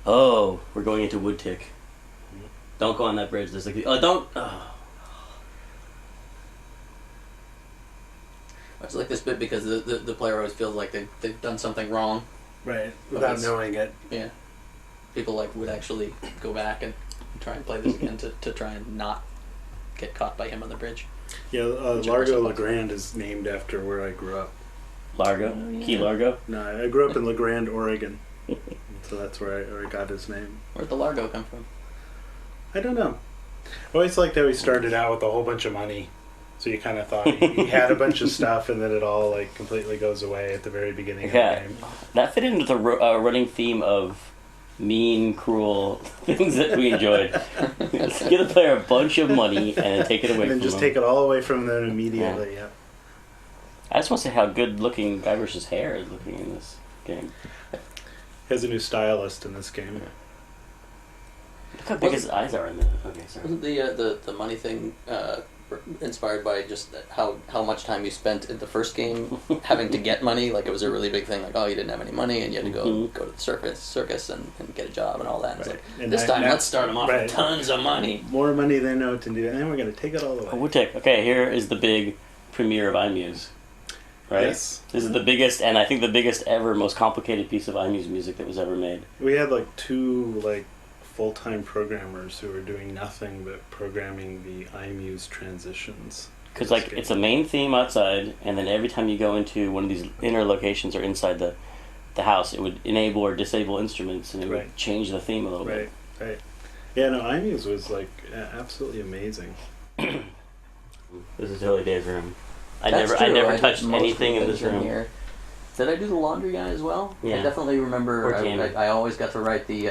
Oh, we're going into Woodtick. Don't go on that bridge. There's like, don't. Oh. I just like this bit because the player always feels like they've done something wrong. Right, without knowing it. Yeah. People like would actually go back and try and play this again to try and not get caught by him on the bridge. Yeah, Largo LeGrand is named after where I grew up. Largo? Oh, yeah. Key Largo? No, I grew up in LeGrand, Oregon. So that's where I got his name. Where'd the Largo come from? I don't know. I always liked how he started out with a whole bunch of money. So you kind of thought he had a bunch of stuff, and then it all like completely goes away at the very beginning of the game. That fit into the running theme of mean, cruel things that we enjoyed. Give the player a bunch of money and then take it away and then from just them. take it all away from them immediately, yeah. I just want to say how good looking Guiver's hair is looking in this game. He has a new stylist in this game. Look how big his eyes are in the... Okay, sorry. Wasn't the money thing inspired by just how much time you spent in the first game having to get money? Like it was a really big thing. Like, oh, you didn't have any money and you had to go to the circus and get a job and all that. And Right. it's like, And this time let's start them off with tons of money. More money than know what to do, and then we're going to take it all away. Woodtick. Okay, here is the big premiere of iMuse. Right? Yes. This is the biggest, and I think the biggest ever, most complicated piece of iMuse music that was ever made. We had like two full-time programmers who were doing nothing but programming the iMuse transitions. Because it's a main theme outside, and then every time you go into one of these inner locations or inside the house, it would enable or disable instruments, and it would change the theme a little bit. Right. Yeah, no, iMuse was absolutely amazing. This is Hilly Dave's room. I That's never true. touched most anything in this things room. Here. Did I do the laundry guy as well? Yeah. I definitely remember. Or I always got to write the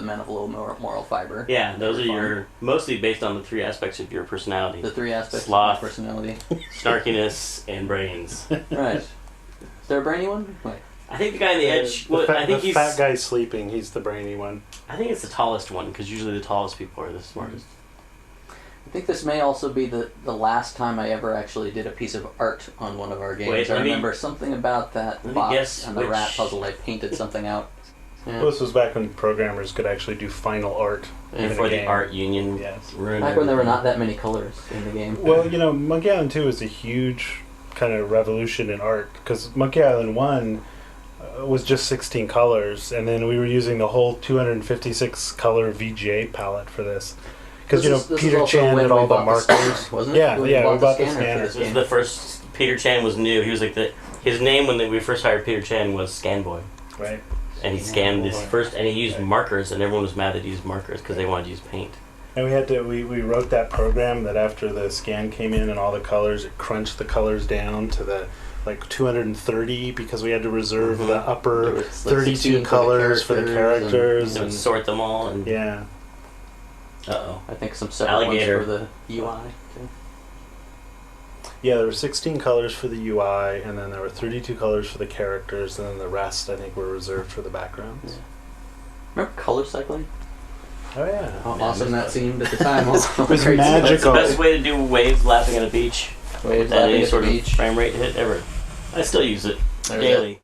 men of low moral fiber. Yeah, those are mostly based on the three aspects of your personality. The three aspects Sloth, of my personality. Snarkiness, and brains. Right. Is there a brainy one? Wait. I think the guy on the edge... The fat guy sleeping, he's the brainy one. I think it's the tallest one, because usually the tallest people are the smartest. I think this may also be the last time I ever actually did a piece of art on one of our games. Wait, I remember something about that box and the rat puzzle. I painted something out. Yeah. Well, this was back when programmers could actually do final art. Before the art union ruined back when there were not that many colors in the game. Well, Monkey Island 2 was a huge kind of revolution in art, because Monkey Island 1 was just 16 colors, and then we were using the whole 256 color VGA palette for this. Because Peter Chan did all the markers, wasn't it? Yeah, we bought the scanner. This was the first. Peter Chan was new. He was like his name when we first hired Peter Chan was Scanboy. Right. And he scanned this first, and he used markers, and everyone was mad that he used markers because they wanted to use paint. And we wrote that program that after the scan came in and all the colors, it crunched the colors down to the 230 because we had to reserve the upper 32 colors for the characters and sort them all. And yeah. Uh-oh. I think some separate ones for the UI, too. Yeah, there were 16 colors for the UI, and then there were 32 colors for the characters, and then the rest, I think, were reserved for the backgrounds. Yeah. Remember color cycling? Oh, yeah. How awesome that seemed at the time. It was magical. It's the best way to do waves laughing at a beach. Waves at laughing any at sort the of beach. frame rate hit ever. I still use it daily.